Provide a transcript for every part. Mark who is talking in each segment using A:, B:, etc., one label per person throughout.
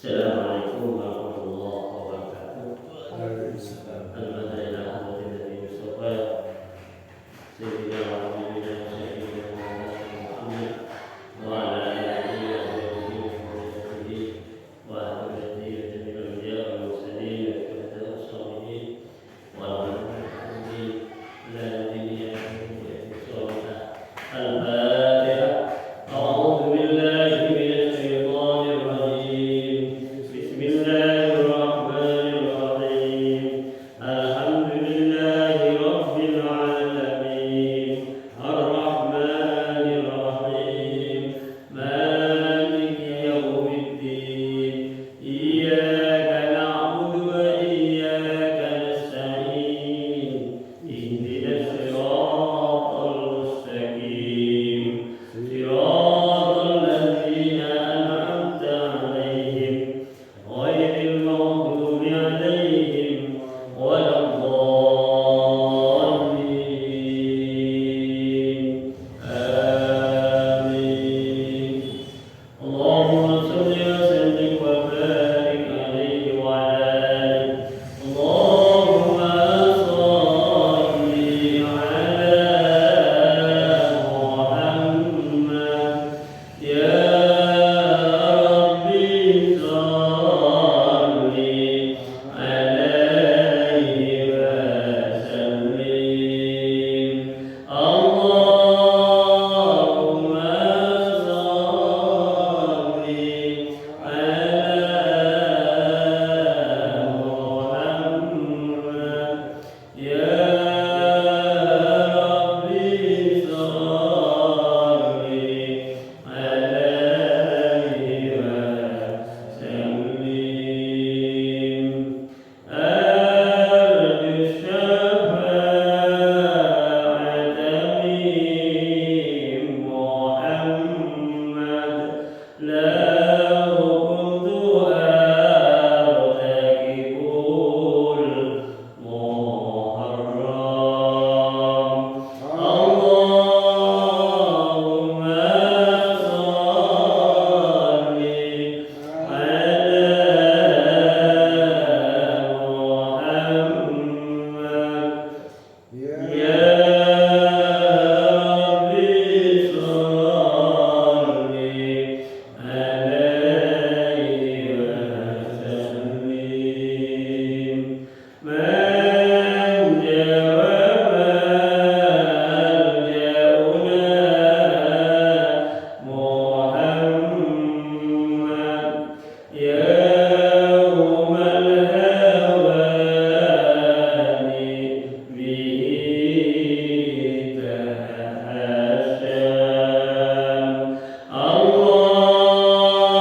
A: Assalamualaikum warahmatullahi wabarakatuh.
B: Waalaikumsalam.
A: Alhamdulillah Nabi Mustafa Sayyidina wa Habibina wa Sayyidina Muhammad wa ala alihi wa sahbihi wa ahlihi wa jami'il anbiya wal mursalin wa syuhada was-shalihin wa al-mu'minin ila dunya wa al-Fatihah. A'udzu billahi minasy syaithanir rajim. Bismillahirrahmanirrahim. Alhamdulillahi rabbil alamin. Ar-Rahmanir Rahim. Maliki yaumiddin. Iyyaka na'budu wa iyyaka nasta'in. Ihdinas siratal mustaqim. Siratal ladzina an'amta 'alaihim ghairil maghdubi 'alaihim waladdallin. Amin. Allahumma shalli wa sallim wa barik 'alaihi wa 'ala alihi. Allahumma shalli 'ala Muhammad. Ya Rabbi shalli 'alaihi wa sallim. Allahumma shalli 'ala Muhammad. Ya Rabbi shalli 'alaihi wa sallim. Arju syafa'ata min Muhammad. Lau kuntu artakibul muharram. Allahumma shalli 'ala Muhammad. Ya Rabbi shalli 'alaihi wa sallim. Man jawaba al-ja'una Muhammad. Yawmal hawani bihi tahasham. Allahumma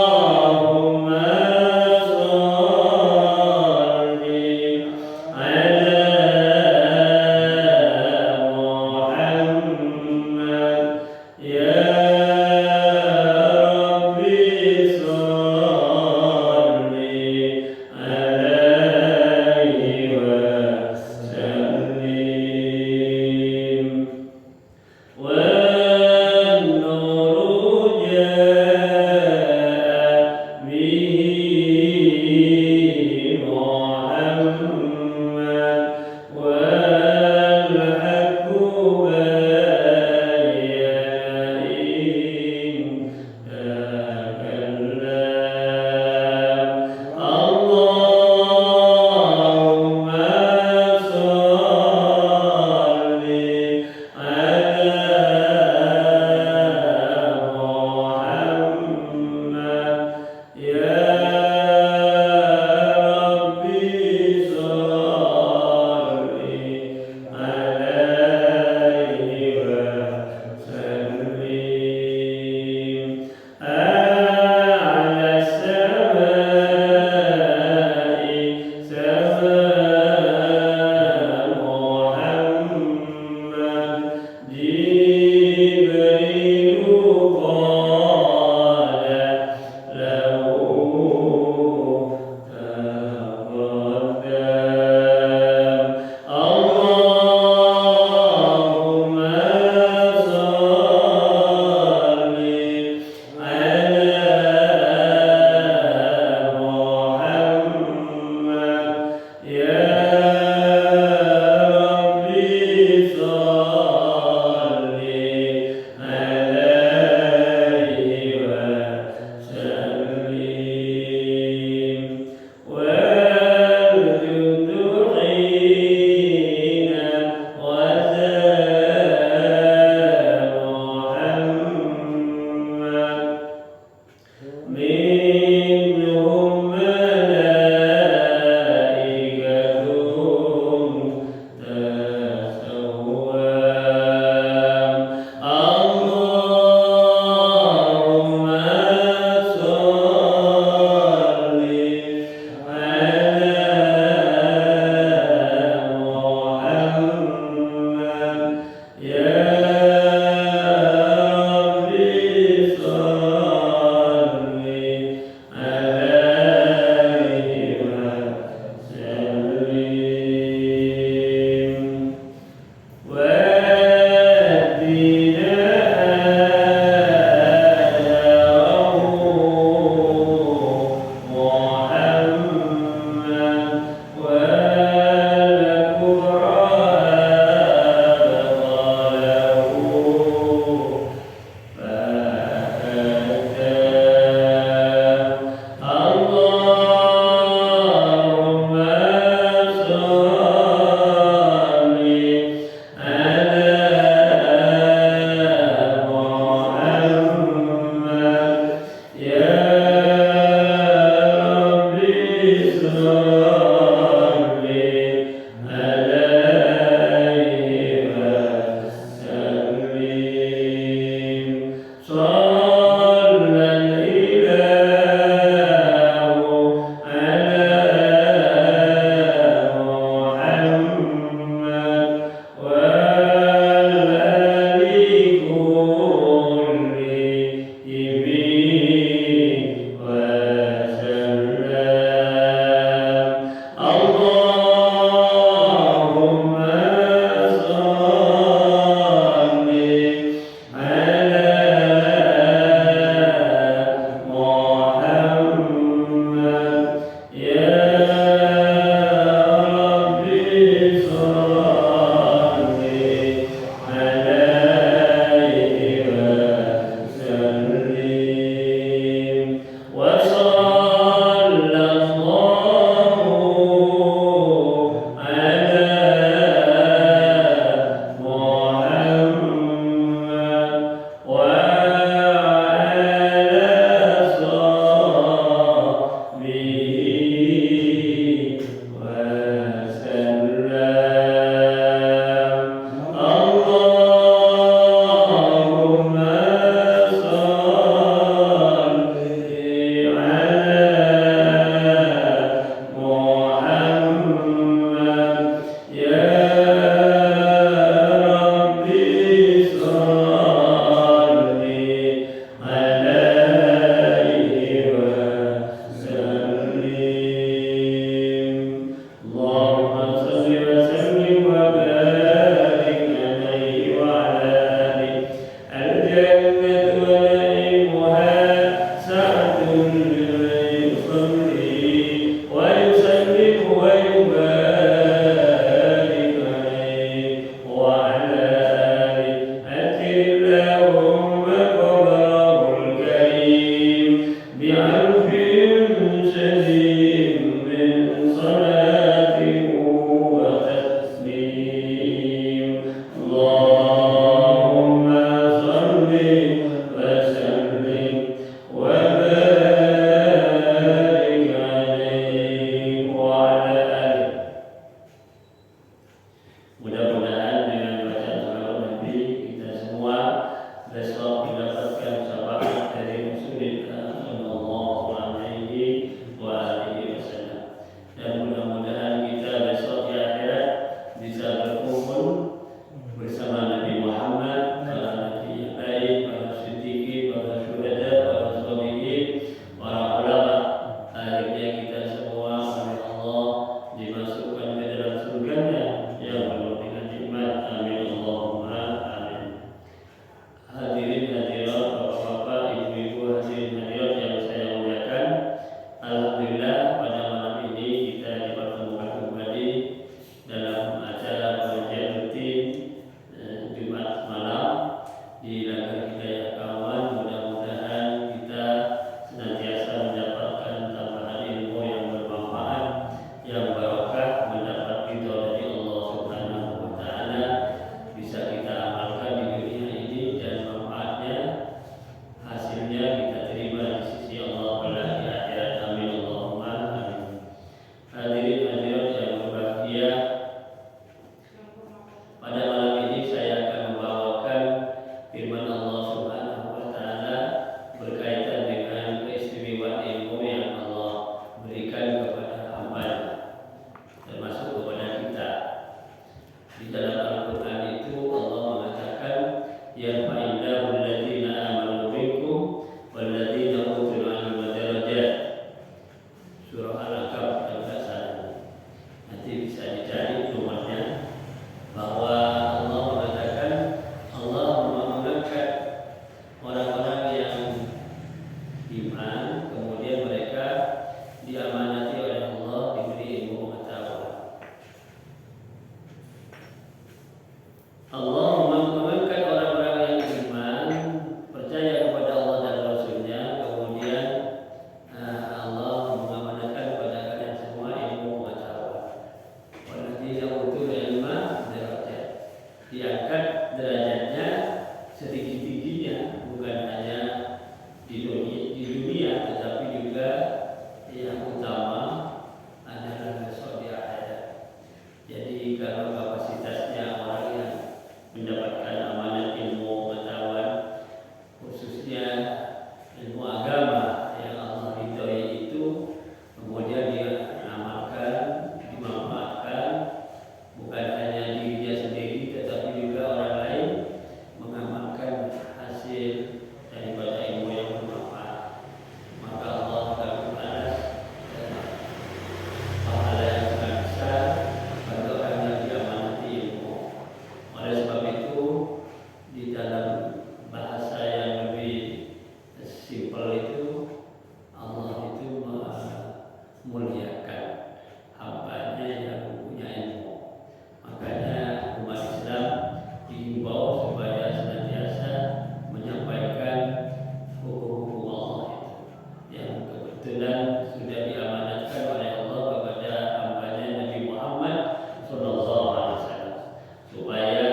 B: besok mendapatkan syafaat dari Rasulullah iman, kemudian mereka diamanati oleh Allah, diberi ilmu pengetahuan. Allah mengamankan orang-orang yang iman, percaya kepada Allah dan Rasulnya, kemudian Allah mengamanatkan kepada kalian semua ilmu pengetahuan. Walladzina utul ilma darajat, diangkat derajatnya setinggi-tingginya, bukan hanya di dunia tetapi juga yang utama adalah besok di akhirat. Jadi kalau kapasitasnya orang yang mendapatkan amanat ilmu pengetahuan, khususnya ilmu agama yang Allah ridhoi itu, kemudian dia amalkan, dimanfaatkan, bukan hanya dirinya sendiri tetapi juga orang lain mengamalkan hasil daripada ilmu yang bermanfaat, maka Allah akan membalas pahala yang sangat besar bagi orang yang diamanati ilmu. Oleh sebab itu, di dalam bahasa yang lebih simpel itu, Allah itu memuliakan hambanya yang punya ilmu. Makanya umat Islam dihimbau supaya senantiasa menyampaikan hukum-hukum Allah itu, yang kebetulan sudah diamanatkan oleh Allah kepada hambanya Nabi Muhammad SAW, supaya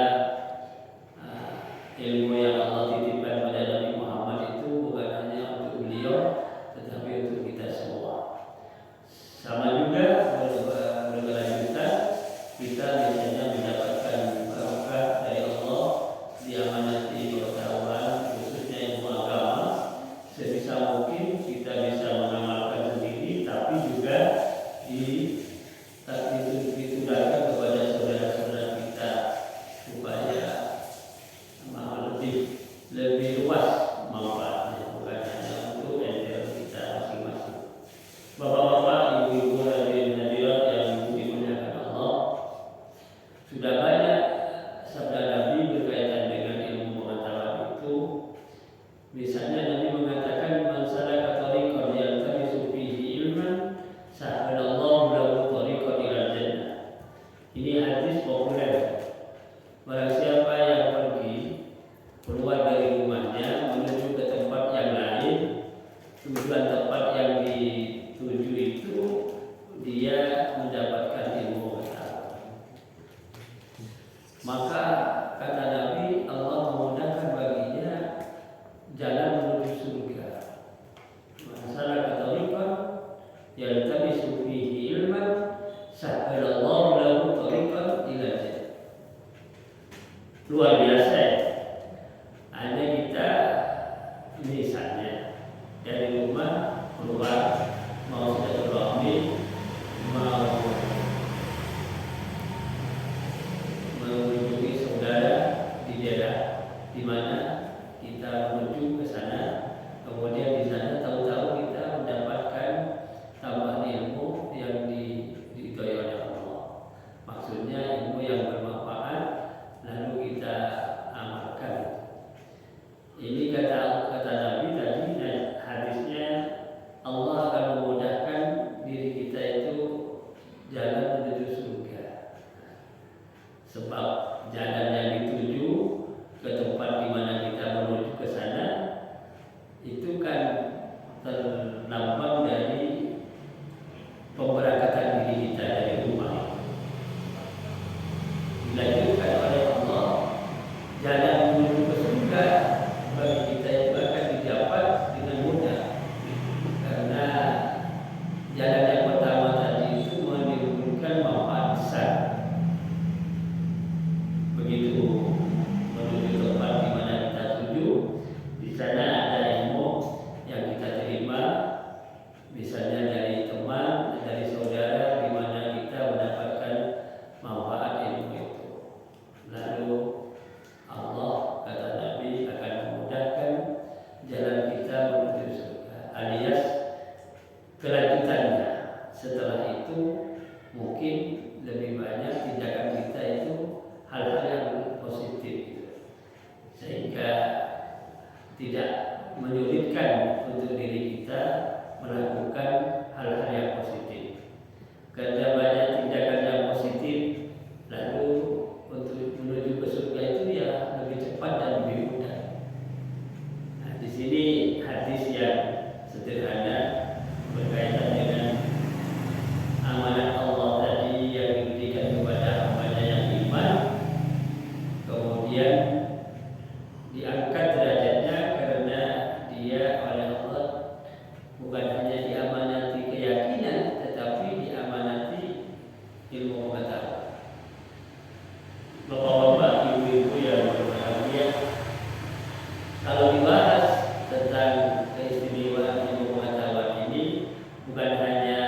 B: ilmu yang Allah titipkan pada Nabi Muhammad itu bukan hanya untuk beliau tetapi untuk kita semua. Sama juga berkelanjutan, kita biasanya mendapatkan barokah dari Allah, diamanati pengetahuan, khususnya ilmu agama. Sebisa mungkin kita bisa mengamalkan sendiri, tapi juga ditularkan kepada saudara-saudara kita supaya lebih luas manfaatnya, bukan hanya untuk ente kita masing-masing. Bapak-bapak, ibu-ibu, hadirin hadirat yang dimuliakan Allah, sudah banyak sabda Nabi berkaitan dengan ilmu pengetahuan itu. Misalnya Nabi mengatakan, man salaka tariqan yaltamisu fihi ilman sahalallahu lahu tariqan ilal jannah. Ini hadis populer. Barang siapa yang pergi keluar dari rumahnya menuju ke tempat yang lain, tujuan tempat yang dituju itu dia mendapatkan ilmu pengetahuan, maka kata Nabi, Allah memudahkan baginya jalan menuju surga. Masalah kata tariqan yaltamisu fihi ilman sahalallahu lahu tariqan ilal jannah. Luar biasa ya. Hanya kita misalnya dari rumah keluar, mau silaturahmi, mau mengunjungi saudara di daerah di mana kita menuju ke sana, kemudian di sana tahu-tahu kita mendapatkan tambahan ilmu yang diridhoi oleh Allah. Maksudnya ilmu yang bermanfaat, lalu kita amalkan. Ini kata Nabi tadi, hadisnya, Allah akan memudahkan diri kita itu jalan menuju surga. Sebab jalan yang dituju ke tempat di mana kita menuju ke sana itu kan terlambang dari pemberangkatan diri kita dari rumah. Dilanjutkan oleh Allah, jalan menuju ke surga bagi kita itu akan didapat dengan mudah, karena jalan yang pertama tadi itu menimbulkan manfaat besar. Begitu menuju tempat di mana kita tuju, di sana ada ilmu yang kita terima, misalnya dari teman, dari saudara, di mana kita mendapatkan manfaat ilmu itu. Lalu Allah, kata Nabi, akan memudahkan jalan kita menuju surga, alias kelanjutannya. Setelah itu mungkin lebih banyak tindakan kita itu hal-hal yang positif, sehingga tidak menyulitkan untuk diri kita melakukan hal-hal yang positif. Kerja banyak tindakan yang positif, lalu untuk menuju ke surga itu ya lebih cepat dan lebih mudah. Nah, di sini hadis yang sederhana berkaitan dengan amanat Allah tadi yang diberikan kepada hamba-Nya yang iman, kemudian diangkat derajatnya karena dia oleh Allah bukan hanya diamanati keyakinan, tetapi diamanati ilmu pengetahuan. Bapak-bapak, ibu-ibu yang berbahagia, kalau dibahas tentang keistimewaan ilmu pengetahuan ini, bukan hanya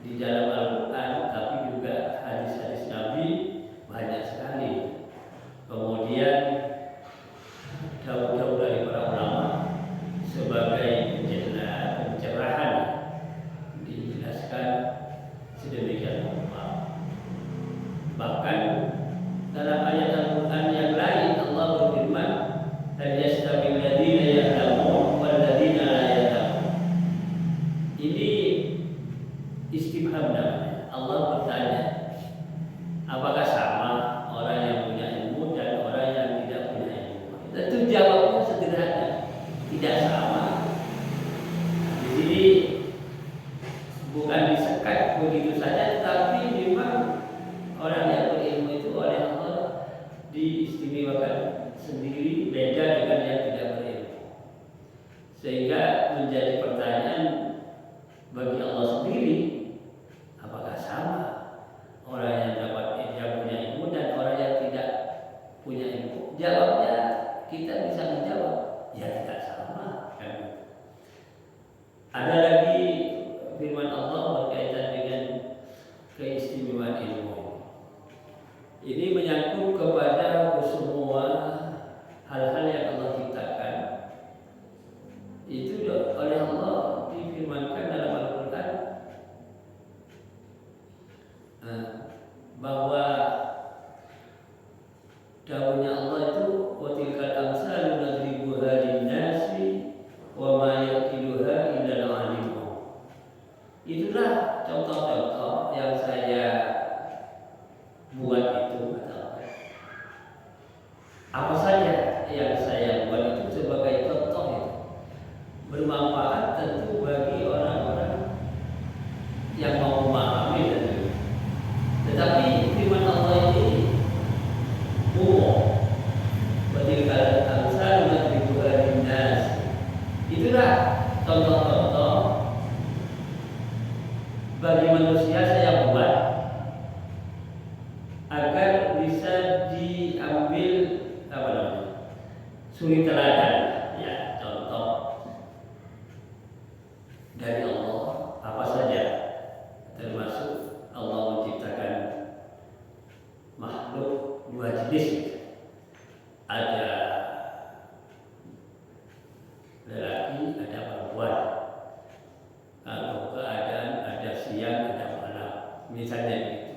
B: di dalam Al-Quran, tapi juga hadis-hadis Nabi banyak sekali. Kemudian dawuh-dawuh dari para ulama sebagai pencerahan dijelaskan sedemikian rupa. Bahkan dalam ayat Al-Quran yang lain Allah berfirman, "Hal yastawil ladzina ya'lamun wal ladzina la ya'lamun." Ini istifham namanya. Allah bertanya, apakah sama orang yang punya ilmu dan orang yang tidak punya ilmu? Tentu jawabnya sederhana, tidak sama. Di sini bukan disekat begitu saja, tapi memang orang yang berilmu itu oleh Allah diistimewakan sendiri, beda dengan yang tidak berilmu. Sehingga menjadi pertanyaan bagi Allah sendiri, apakah sama orang yang punya ilmu dan orang yang tidak punya ilmu? Jawabnya kita bisa menjawab, ya tidak sama. Kan? Ada lagi firman Allah berkaitan dengan keistimewaan ilmu. Ini menyangkut kepada semua hal-hal yang Allah ciptakan. Itu oleh Allah difirmankan dalam Al-Quran bahwa dawuhnya Allah itu wa tilkal amsalu nadribuha lin-nasi wa ma yaqiluha illa al-alimun. Itulah contoh-contoh yang saya buat itu. Apa saja yang saya buat itu sebagai contoh itu bermanfaat tentu bagi orang-orang yang mau memahami tentu. Tetapi firman Allah ini umum. Bertilkal amsal nadribuha lin-nas. Itulah contoh-contoh bagi manusia saya buat agar bisa diambil suri teladan, ya, contoh dari Allah apa saja, termasuk Allah menciptakan makhluk dua jenis, ada lelaki, ada perempuan. Kalau keadaan ada siang, ada malam, misalnya gitu.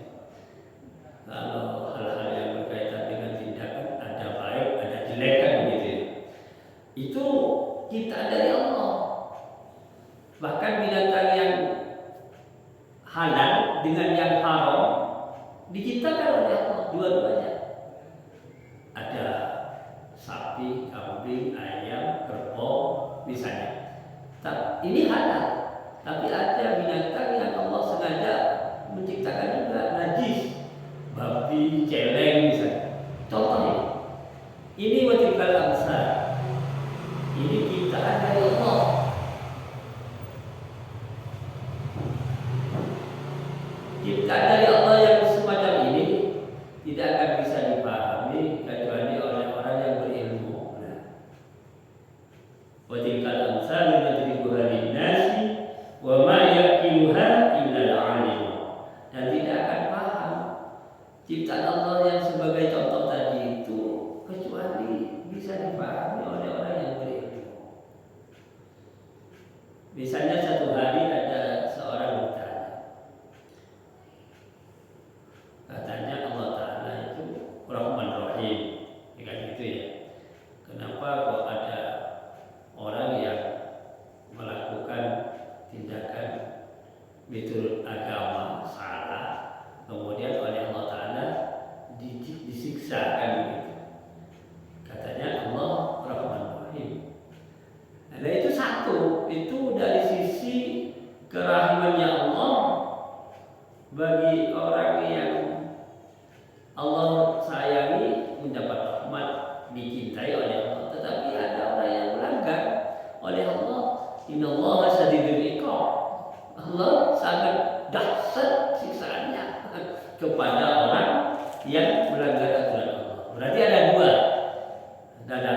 B: Kalau hal-hal yang berkaitan dengan tindakan, ada baik, ada jelek, kan begitu. Itu ciptaan dari Allah. Bahkan binatang yang halal dengan yang haram diciptakan oleh Allah, dua-duanya. Ada sapi, kambing, ayam, kerbau, misalnya. Ini halal, tapi ada binatang yang Allah sengaja menciptakan juga najis, babi, celeng misalnya. Contohnya, ini watilkal amsal. Ini ciptaan dari Allah. Ciptaan dari Allah yang semacam ini tidak akan bisa dipahami kecuali oleh orang yang berilmu. Watilkal amsal nadribuha lin-nasi wa ma yaqiluha illa al-alim. Dan tidak akan paham ciptaan Allah yang sebagai contoh tadi itu kecuali bisa dipahami oleh orang yang berilmu. Misalnya satu hari ada seorang bertanya, katanya Allah Ta'ala itu Rahman Rahim, kayak gitu ya. Kenapa kok ada Allah sangat dahsyat siksaannya kepada orang yang melanggar aturan Allah. Berarti ada dua. Ada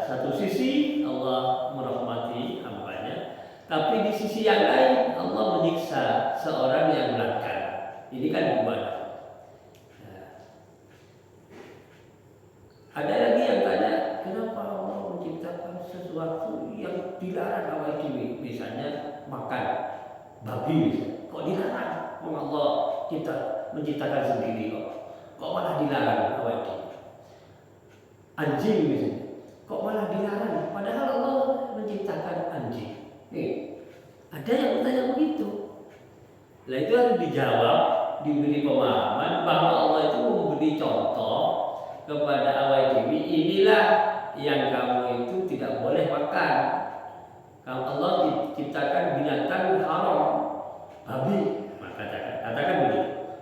B: satu sisi Allah merahmati hambanya, tapi di sisi yang lain Allah menyiksa seorang yang melanggar. Ini kan dua. Nah, ada lagi yang tanya, kenapa Allah menciptakan sesuatu yang dilarang awal diri, misalnya makan babi, kok dilarang? Allah menciptakan sendiri kok malah dilarang awal diri? Anjing misalnya, kok malah dilarang? Padahal Allah menciptakan anjing. Ada yang bertanya begitu. Nah itu harus dijawab, diberi pemahaman bahwa Allah itu memberi contoh kepada awal diri, inilah yang kamu itu tidak boleh makan. Kalau Allah diciptakan binatang haram, babi, katakan begitu.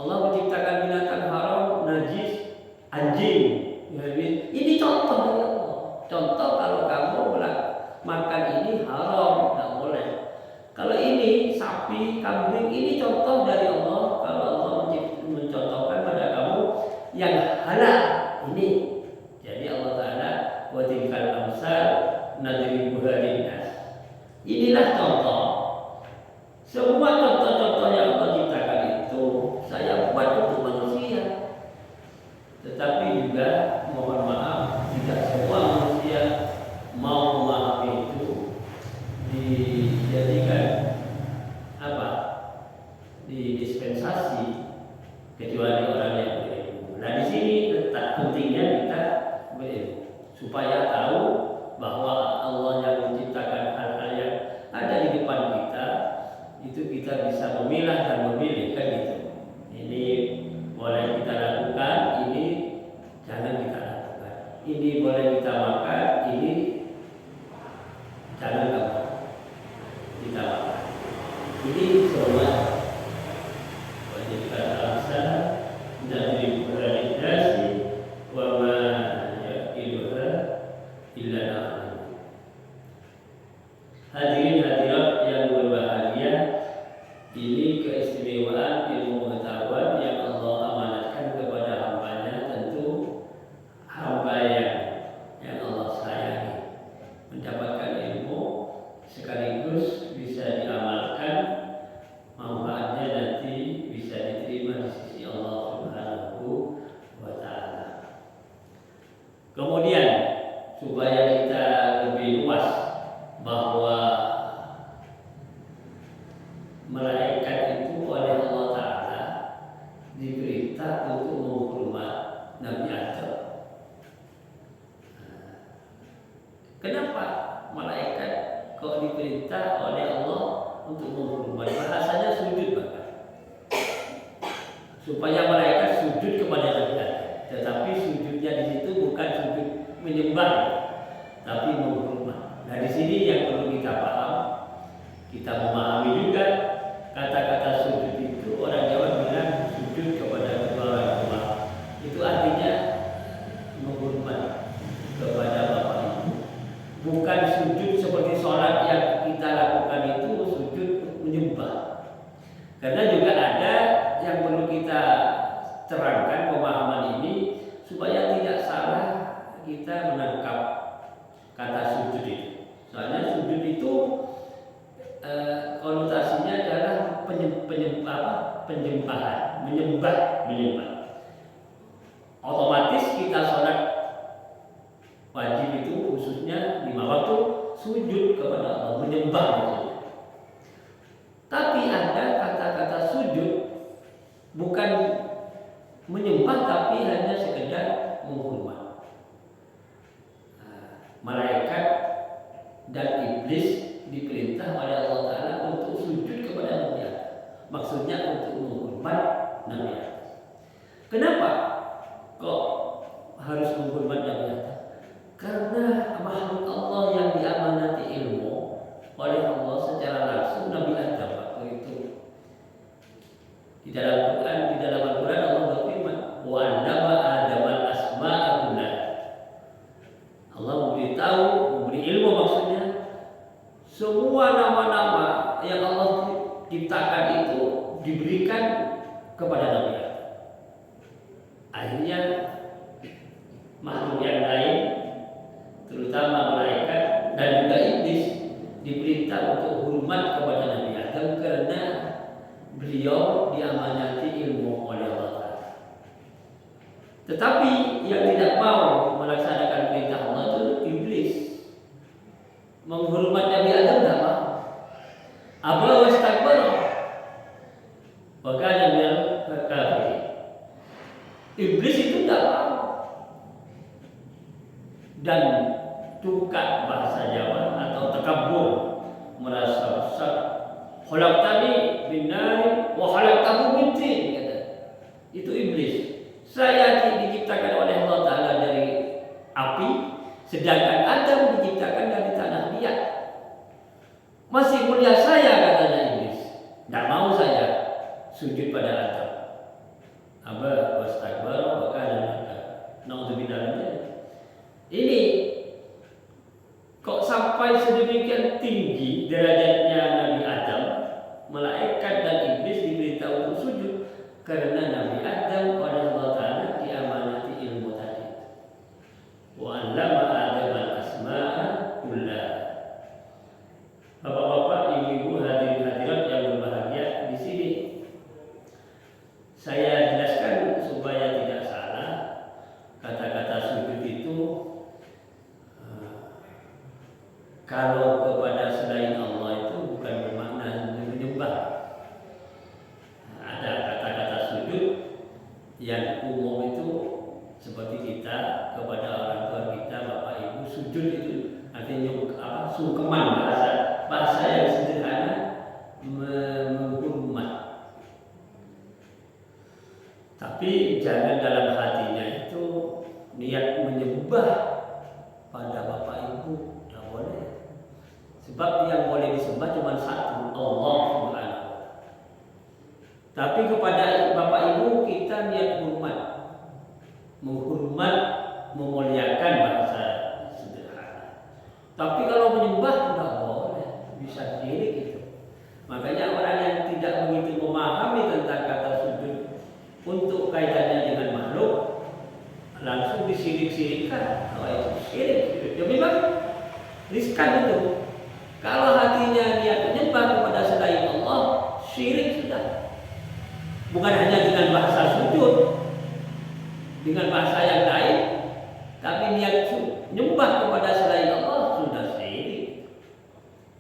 B: Allah menciptakan binatang haram, najis, anjing. Ini contoh dari Allah. Contoh kalau kamu makan ini haram, tidak boleh. Kalau ini sapi, kambing, ini contoh dari Allah. Kalau Allah mencontohkan pada kamu yang halal ini. Jadi Allah Ta'ala wa tilkal amsal nadribuha linnas. Inilah contoh. Semua contoh-contoh yang Allah ciptakan itu saya buat untuk manusia. Tetapi juga mohon maaf, tidak semua manusia mau memahami itu, dijadikan apa? Didispensasi, kecuali orang yang berilmu. Nah di sini letak pentingnya kita berilmu supaya tahu bahwa Allah yang menciptakan hal-hal yang ada di depan kita itu kita bisa memilah dan memilih, kan gitu. Ini boleh kita lakukan, ini jangan kita lakukan. Ini boleh kita makan, ini jangan kita makan. Ini semua wajib kita dari beraliasi wa ma yaqiluha illa nahnu. Hadirin hadirat yang berbahagia, ini keistimewaan ilmu pengetahuan yang Allah amanatkan kepada hambanya, tentu hamba yang Allah sayangi mendapatkan ilmu sekaligus bisa diamalkan, manfaatnya nanti bisa diterima di sisi Allah Subhanahu wa Ta'ala. Kemudian supaya kita lebih luas bahwa malaikat itu oleh Allah Ta'ala diperintah untuk menghormat Nabi Adam. Kenapa malaikat kok diperintah oleh Allah untuk menghormat? Bahasanya sujud bahkan, supaya malaikat sujud kepada Nabi Adam. Tetapi sujudnya di situ bukan sujud menyembah, tapi menghormat. Nah di sini yang perlu kita paham, kita memahami juga kata-kata sujud itu orang Jawa bilang sujud kepada kedua orang tua. Itu artinya menghormat kepada bapak ibu. Bukan sujud seperti sholat yang kita lakukan itu sujud menyembah. Karena juga ada yang perlu kita terangkan pemahaman ini supaya tidak salah kita menangkap kata sujud itu. Soalnya sujud itu konotasinya adalah penyembahan, menyembah. Otomatis kita sholat wajib itu khususnya 5 waktu sujud kepada Allah, menyembah itu. Tapi ada kata-kata sujud bukan menyembah tapi hanya sekedar menghormat. Malaikat dan iblis diperintah oleh Allah Ta'ala untuk sujud kepada Nabi Adam. Maksudnya untuk menghormat Nabi Adam. Kenapa kok harus menghormat Nabi Adam? Karena makhluk Allah yang diamanati ilmu oleh Allah secara langsung Nabi Adam waktu itu. Di dalam Al-Quran Allah berfirman, wa 'allama Adam al-asma'a kullaha. Allah memberitahu, memberi ilmu maksudnya semua nama-nama yang Allah ciptakan itu diberikan kepada Nabi Adam. Akhirnya makhluk yang lain, terutama malaikat dan juga iblis, diperintah untuk hormat kepada Nabi Adam karena beliau diamanati ilmu oleh Allah Ta'ala. Tetapi yang tidak mau melaksanakan perintah Allah itu iblis. Menghormat Nabi Adam tidak mau. Aba wastakbara wa kana minal kafirin. Iblis itu tidak mau. Dan tukar bahasa Jawa atau takabur, merasa besar. Khalaqtani min nar wa khalaqtahu min tin, kata. Itu iblis. Saya diciptakan oleh Allah Ta'ala dari api, sedangkan Adam diciptakan dari tanah liat. Masih mulia saya, katanya iblis. Tidak mau saya sujud pada Adam. Aba wastakbara wa kana naudzubillah. Ini kok sampai sedemikian tinggi derajatnya Nabi Adam, malaikat dan iblis diberitahu untuk sujud karena Nabi Adam oleh Allah Ta'ala diamanati ilmu tadi. Wa 'allama Adam al-asma'a kullaha. Bapak-bapak, ibu-ibu, hadirin hadirat yang berbahagia, di sini saya jelaskan supaya tidak salah. Kata-kata sujud itu kalau kepada selain Allah itu bukan bermakna menyembah. Ada kata-kata sujud yang umum itu seperti kita kepada orang tua kita, bapak ibu, sujud itu artinya apa? Sungkeman, bahasa yang sederhana, menghormat. Tapi jangan dalam hatinya itu niat menyembah pada bapak ibu, tidak boleh. Sebab yang boleh disembah cuma satu, Allah Subhanahu. Tapi kepada bapak ibu kita niat hormat, menghormat, memuliakan, bahasa sederhana. Tapi kalau menyembah tidak boleh, bisa syirik itu. Makanya orang yang tidak begitu memahami tentang kata sujud untuk kaitannya dengan makhluk langsung disirik-sirikkan. Oh, itu syirik. Ya memang riskan itu. Kalau hatinya niat menyembah kepada selain Allah, syirik sudah. Bukan hanya dengan bahasa sujud, dengan bahasa yang lain, tapi niat menyembah kepada selain Allah sudah syirik.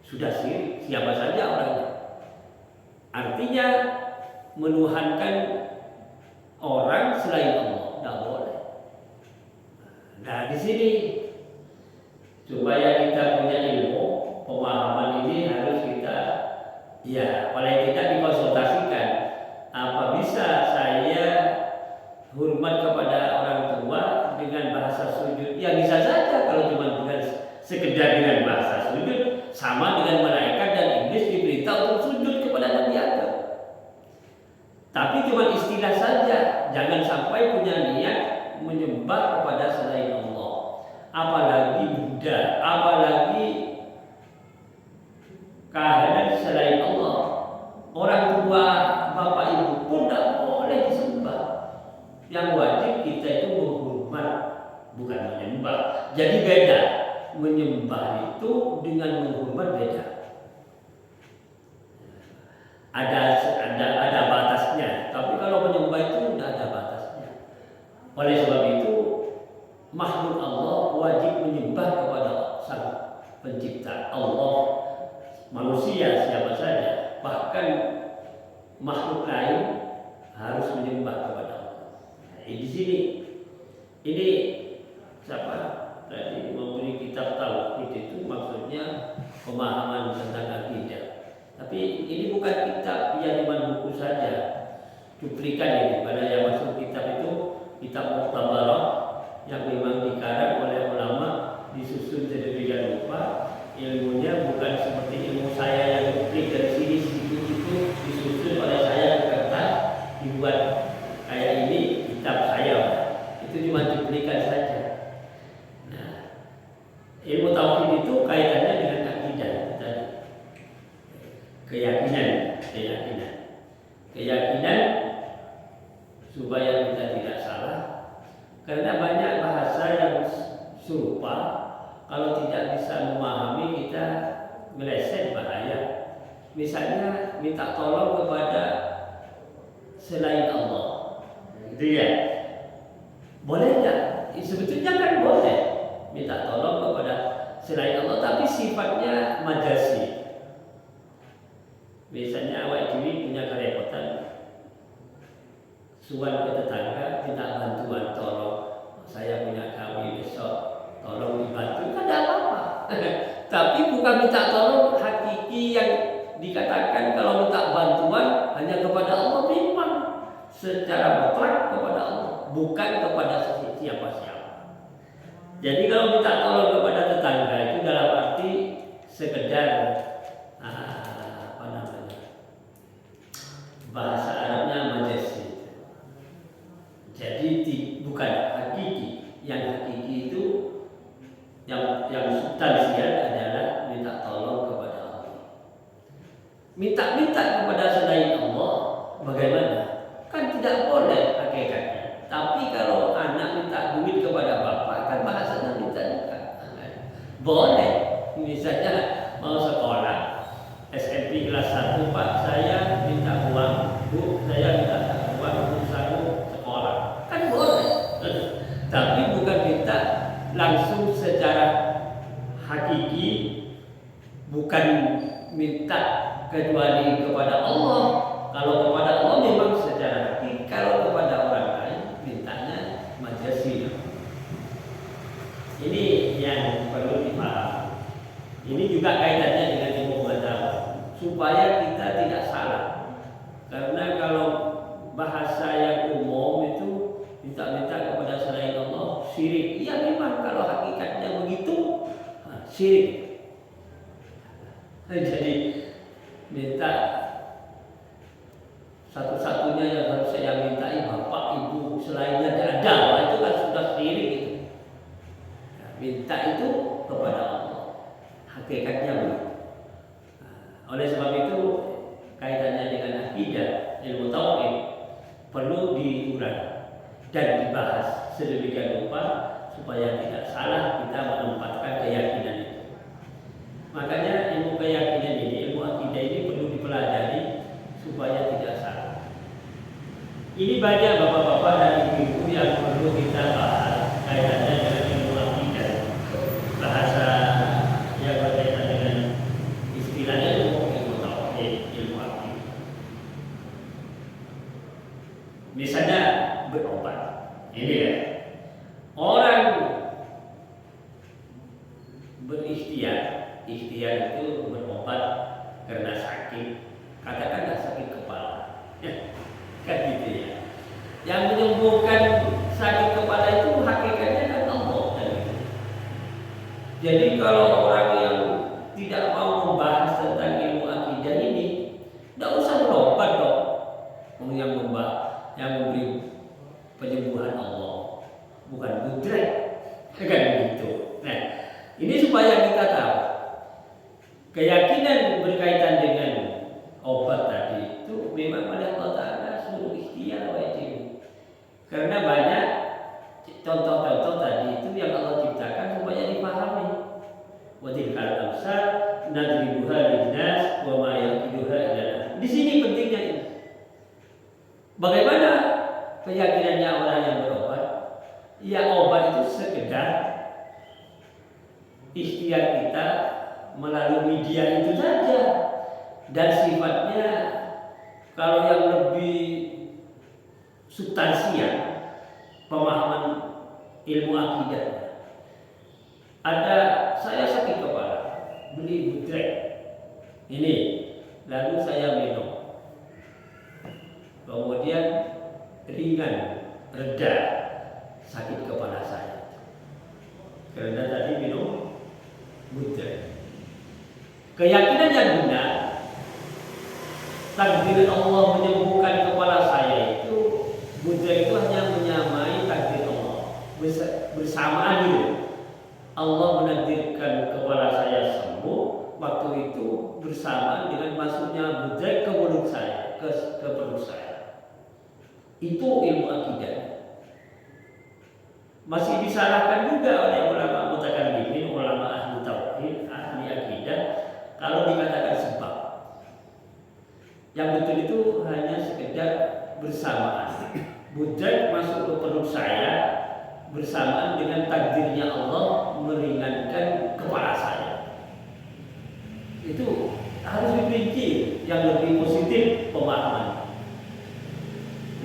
B: Sudah syirik, siapa saja orangnya. Artinya menuhankan orang selain Allah, tidak boleh. Nah, di sini supaya kita punya ilmu, pemahaman ini harus kita, ya, paling tidak dikonsultasikan. Apa bisa saya hormat kepada orang tua dengan bahasa sujud? Ya bisa saja kalau cuma dengan sekedar dengan bahasa sujud, sama dengan malaikat dan iblis diberitahu untuk sujud kepada Nabi Adam. Tapi cuma istilah saja, jangan sampai punya niat menyembah kepada selain Allah. Apalagi Buddha, apalagi keadaan selain Allah. Orang tua, bapak ibu pun tidak boleh disembah. Yang wajib kita itu menghormat, bukan menyembah. Jadi beda, menyembah itu dengan menghormat beda. Ada batasnya. Tapi kalau menyembah itu tidak ada batasnya. Oleh sebab itu makhluk Allah wajib menyembah kepada Sang Pencipta Allah. Manusia siapa saja, bahkan makhluk lain harus menyembah kepada Allah. Nah, di sini ini siapa tadi memberi kitab tauhid itu maksudnya pemahaman tentang akidah. Tapi ini bukan kitab yang cuma buku saja, cuplikan ini. Pada yang masuk kitab itu kitab Muqtabarah yang memang dikarang oleh ulama, disusun sedemikian rupa. Ilmunya bukan seperti ilmu saya yang diklik dari sini situ disusun oleh saya ke kertas, dibuat kayak ini kitab saya. Itu cuma cuplikan saja. Nah, ilmu tauhid itu kaitannya dengan akidah tadi. keyakinan supaya kita tidak salah, karena banyak bahasa yang serupa. Kalau tidak bisa memahami, kita meleset, bahaya. Misalnya minta tolong kepada selain Allah, gitu ya. Boleh nggak? Sebetulnya kan boleh minta tolong kepada selain Allah, tapi sifatnya majasi. Misalnya awak diri punya kerepotan, suan ke tetangga minta bantuan, tolong saya punya kami besok, tolong dibantu, kan tidak apa-apa. Tapi bukan minta tolong hakiki yang dikatakan kalau minta bantuan hanya kepada Allah, memang secara mutlak kepada Allah, bukan kepada siapa-siapa. Jadi kalau minta tolong kepada tetangga itu dalam arti sekedar bahasa Arabnya majasi. Jadi bukan hakiki. Yang hakiki itu yang substansial adalah minta tolong kepada Allah. Minta kepada selain Allah bagaimana? Kan tidak boleh hakikatnya. Tapi kalau anak minta duit kepada bapak, kan bahasanya minta juga. Boleh. Misalnya mau sekolah SMP kelas 1, Pak, saya minta uang, Bu, saya minta uang untuk sanggup sekolah. Kan boleh. Tapi bukan minta langsung secara hakiki, bukan minta kecuali kepada Allah. Kalau kepada Allah memang secara hakiki, kalau kepada orang lain mintanya majasi. Ini yang perlu dipahami. Ini juga kaitannya dengan ilmu pengetahuan, supaya kita tidak salah. Karena kalau bahasa yang umum itu minta-minta kepada selain Allah syirik. Iya memang kalau hakikatnya begitu syirik. Jadi minta satu-satunya yang harus saya mintai bapak ibu, selainnya tidak ada, itu kan sudah syirik itu. Minta itu kepada Allah, hakikatnya begitu. Oleh sebab itu kaitannya dengan akidah, ilmu tauhid perlu diurai dan dibahas sedemikian rupa supaya tidak salah kita menempatkan keyakinan itu. Makanya ilmu keyakinan ini, ilmu akidah ini perlu dipelajari supaya tidak salah. Ini banyak bapak-bapak dan ibu-ibu yang perlu kita bahas kaitannya dengan ilmu akidah, bahasa yang berkaitan dengan istilahnya ilmu tauhid, ilmu akidah. Misalnya berobat, ini ya, orang berikhtiar itu berobat karena sakit, katakanlah sakit kepala, kan gitu ya. Yang menyembuhkan sakit kepala itu hakikatnya kan Allah, kan gitu. Jadi kalau orang yang tidak mau membahas tentang ilmu akidah ini, tidak usah berobat dong. Yang memberi penyembuhan Allah, bukan budrek, kan begitu. Nah, ini supaya kita tahu keyakinan berkaitan dengan obat tadi itu memang oleh Allah Ta'ala suruh ikhtiar wajib. Karena banyak contoh-contoh tadi itu yang Allah ciptakan supaya dipahami. Wa tilkal amsal nadribuha linnas wa ma yaqiduha illa. Di sini pentingnya ini. Bagaimana keyakinannya orang yang berobat? Ya, obat itu sekedar ikhtiar kita melalui media itu saja, dan sifatnya kalau yang lebih substansial pemahaman ilmu akidah. Ada saya sakit kepala, beli budrek ini, lalu saya minum, kemudian ringan, reda sakit kepala saya karena tadi minum budrek. Keyakinan yang benar, takdir Allah menyembuhkan kepala saya itu, budrek itu hanya menyamai takdir Allah, bersamaan itu. Allah menakdirkan kepala saya sembuh, waktu itu bersamaan dengan masuknya bujai ke mulut saya, ke perut saya. Itu ilmu akidah. Masih disalahkan juga oleh ulama mutakallimin, ulama ahli tauhid, ahli akidah kalau dikatakan sebab. Yang betul itu hanya sekedar bersamaan. Bujai masuk ke perut saya bersamaan dengan takdirnya Allah meringankan kepala saya. Itu harus diperinci yang lebih positif pemahaman.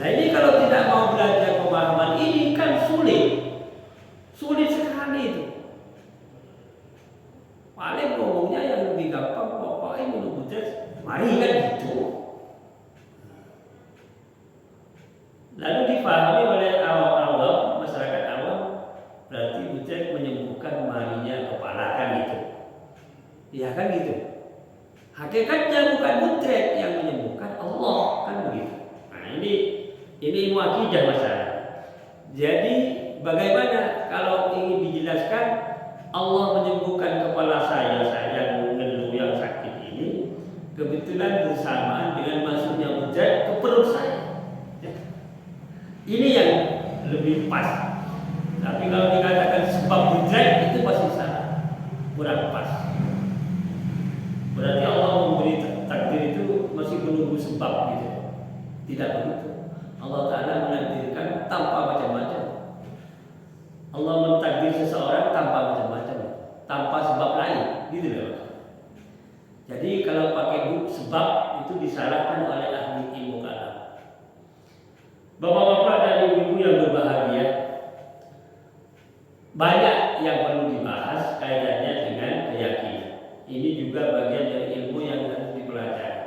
B: Nah ini kalau tidak mau belajar pemahaman ini kan sulit sekali itu. Paling ngomongnya yang lebih gampang, pokoknya minum bujai, mari kan gitu. Lalu dipahami oleh awam, masyarakat awam, berarti bujai menyembuhkan marinya kepala kan gitu. Ya kan gitu. Hakikatnya bukan bujai yang menyembuhkan, Allah kan begitu. Nah ini ilmu akidah masalah. Jadi bagaimana kalau ingin dijelaskan Allah menyembuhkan kepala saya yang mengeluh yang sakit ini kebetulan bersamaan dengan masuknya bujai ke perut saya. Ini yang lebih pas. Tapi kalau dikatakan sebab bujai itu pasti salah, kurang pas. Berarti Allah memberi takdir itu masih menunggu sebab gitu. Tidak begitu. Allah Ta'ala menakdirkan tanpa macam-macam. Allah mentakdir seseorang tanpa macam-macam, tanpa sebab lain, gitu loh. Jadi kalau pakai sebab itu disalahkan oleh ahli ilmu kalam. Bapak-bapak dan ibu-ibu yang berbahagia, banyak yang perlu dibahas kaitannya dengan keyakinan. Ini juga bagian dari ilmu yang harus dipelajari.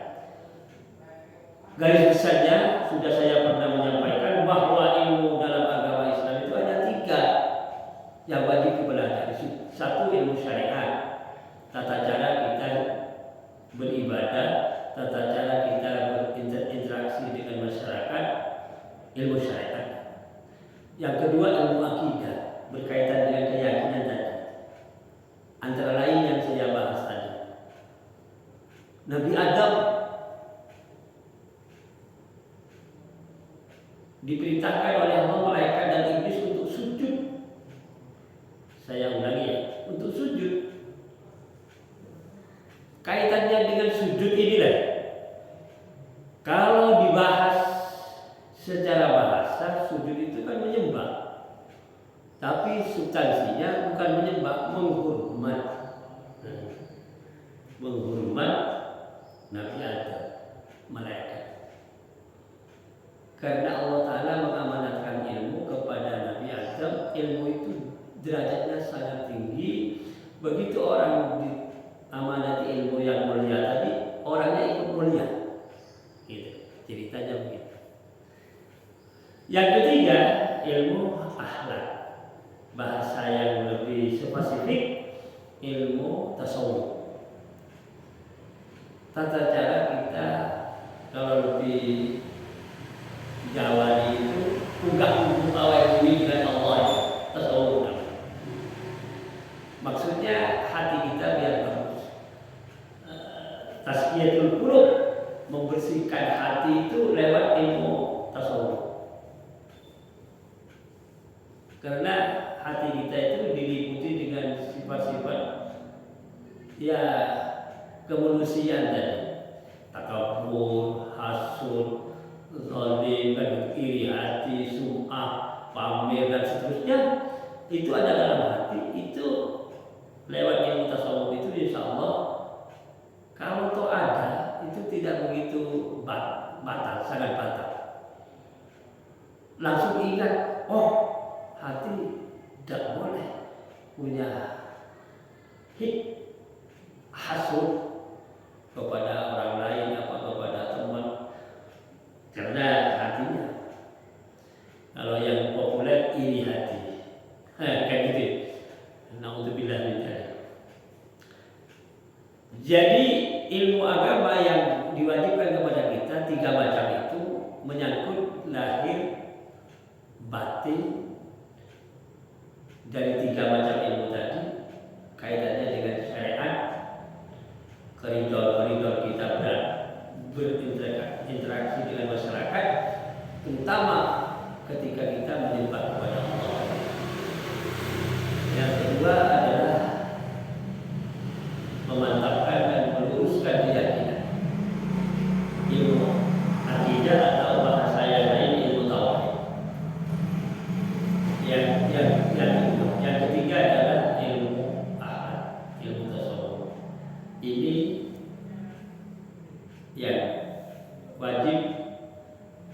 B: Garis besarnya sudah saya pernah menyampaikan bahwa ilmu dalam agama Islam itu ada 3 yang wajib dipelajari. 1 ilmu syariat, tata cara kita beribadah, tata cara kita berinteraksi dengan masyarakat, ilmu syariat. Yang kedua ilmu akidah, berkaitan dengan keyakinan tadi. Antara lain yang saya bahas tadi. Nabi Adam diperintahkan oleh Allah, malaikat dan iblis untuk sujud. Saya ulangi ya, untuk sujud. Kaitannya dengan sujud inilah. Kalau dibahas secara bahasa, sujud itu kan menyembah. Tapi substansinya bukan menyembah, menghormat. Menghormat Nabi Adam, malaikat. Karena Allah Ta'ala mengamanatkan ilmu kepada Nabi Adam, ilmu itu derajatnya sangat tinggi. Begitu orang diamanati ilmu yang mulia tadi, orangnya ikut mulia. Gitu, ceritanya begitu. Yang ketiga, ilmu akhlak. Bahasa yang lebih spesifik, ilmu tasawuf. Tata cara kita kalau lebih Jawa itu unggah awal bumi dengan Allah, tasawuf. Maksudnya hati kita biar bagus. Tazkiyatul qulub, membersihkan hati itu lewat ilmu tasawuf. Karena hati kita itu diliputi dengan sifat-sifat ya kemanusiaan tadi, takabur, hasud, zalim, iri hati, sum'ah, pamer dan seterusnya. Itu ada dalam hati. Itu lewat ilmu tasawuf itu insya Allah kalau toh ada itu tidak begitu batal, sangat batal. Langsung ingat, oh hati tidak boleh punya hasud kepada orang lain, kepada teman, karena hatinya. Kalau yang populer iri hati, kayak gitu. Naudzubillah min dzalik. Jadi ilmu agama yang diwajibkan kepada kita 3 macam itu menyangkut lahir, batin. Dari 3 macam ilmu tadi terutama ketika kita menyembah kepada Allah. Yang kedua adalah memantapkan dan meluruskan keyakinan. Ilmu akidah atau bahasa yang lain ilmu tauhid. Yang ketiga adalah ilmu akhlak, ilmu tasawuf. Ini yang wajib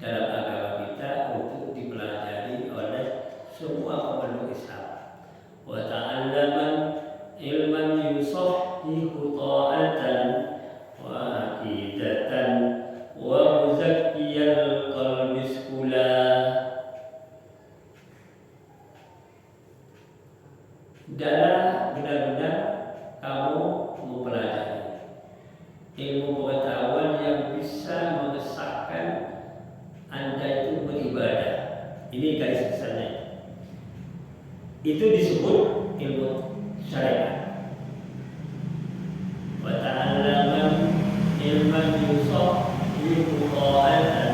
B: dalam agama kita untuk dipelajari oleh semua pemeluk Islam. Wa ta'allaman ilman yusahhihu ta'atan wa aqidatan wa muzakkiyal qalbi skula. Adalah benar-benar kamu mempelajari ilmu pengetahuan yang bisa mengesahkan Anda itu beribadah. Ini garis besarnya. Itu disebut ilmu syariat. Wa ta'allaman ilman yusahhihu ta'atan.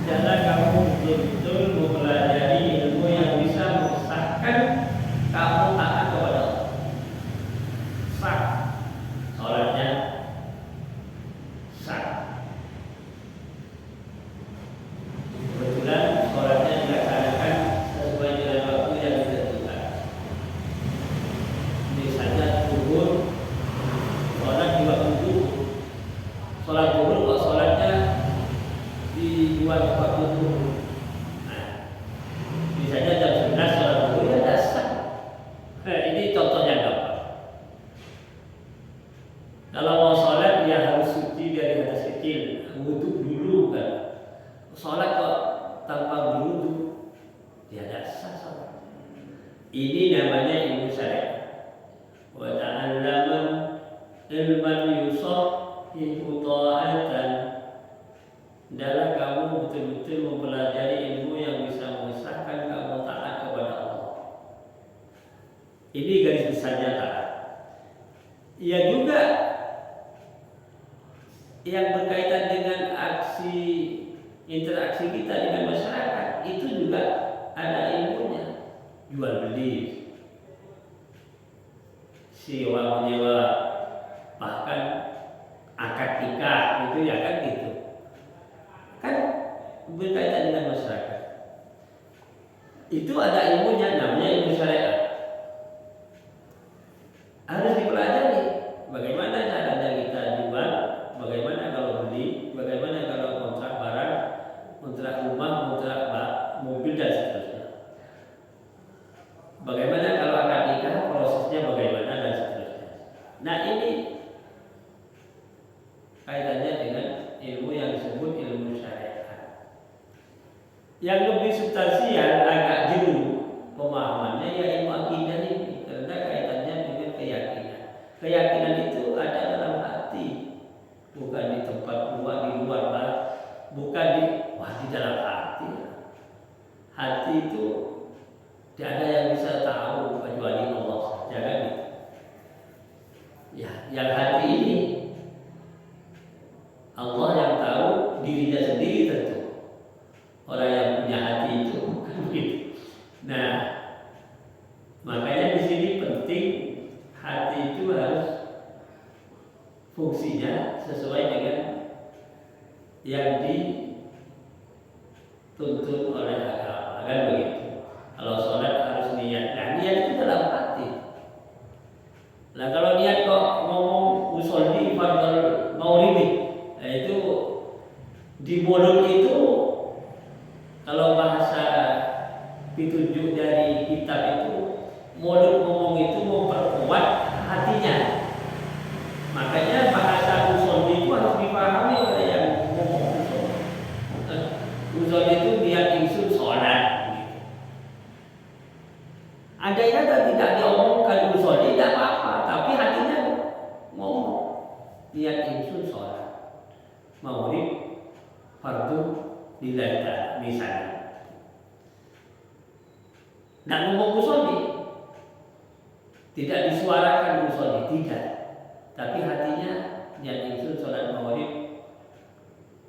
B: Adalah kamu betul-betul mempelajari ilmu yang bisa mengesahkan kamu taat kepada Allah. Sah sholatnya, sah. Kebetulan sholatnya dilaksanakan sesuai dengan waktu yang ditentukan. Misalnya zuhur, sholat di waktu zuhur. Sholat zuhur kok sholatnya di luar waktu zuhur. Nah, misalnya jam 11 sholat zuhur ya dasar. Ini contohnya gampang. Kalau mau sholat dia harus suci dari hadas kecil, wudhu dulu kan. Sholat kok tanpa berwudhu, dia dasar sholat. Ini namanya ilmu syariat. Wa ta'allaman ilman yusahhihu ta'atan. Adalah kamu betul-betul mempelajari ilmu yang bisa mengesahkan kamu taat kepada Allah. Ini garis besarnya taat. Ya juga yang berkaitan dengan interaksi kita dengan masyarakat itu juga ada ilmunya. Jual beli, sewa menyewa, bahkan akad nikah itu ya kan gitu. Kan berkaitan dengan masyarakat. Itu ada ilmunya, namanya ilmu syariat. Harus dipelajari bagaimana caranya kita jual, bagaimana kalau beli, bagaimana kalau kontrak barang, kontrak rumah, kontrak mobil dan seterusnya. Bagaimana kalau akad nikah, prosesnya bagaimana dan seterusnya. Nah ini kaitannya dengan ilmu yang disebut ilmu syariat. Yang lebih substansial agak jauh pemahamannya ya ilmu akidah ini, karena kaitannya dengan keyakinan. Keyakinan itu ada dalam hati, bukan di tempat luar, di luar, bukan di dalam hati. Hati itu tidak ada yang bisa tahu kecuali Allah saja kan? Ya, yang hati ini Allah yang tahu, dirinya sendiri tentu. Orang yang punya hati itu kan begitu. Nah, makanya di sini penting hati itu harus fungsinya sesuai dengan yang dituntut oleh agama, kan begitu. Kalau sholat harus niat, nah niat itu dalam hati. Nah kalau niat kok ngomong usolli fardal maghribi, nah itu di mulut itu kalau bahasa ditunjuk dari kitab itu mulut ngomong itu memperkuat hatinya. Makanya bahasa usolli itu harus dipahami oleh yang ngomong usolli. Usolli itu niat ingsun sholat. Andainya tidak diomongkan usolli tidak apa-apa, tapi hatinya ngomong niat ingsun sholat maghrib fardu lillahi ta'ala misalnya. Dan ngomong usolli tidak disuarakan usolli, tidak, tapi hatinya niat ingsun sholat maghrib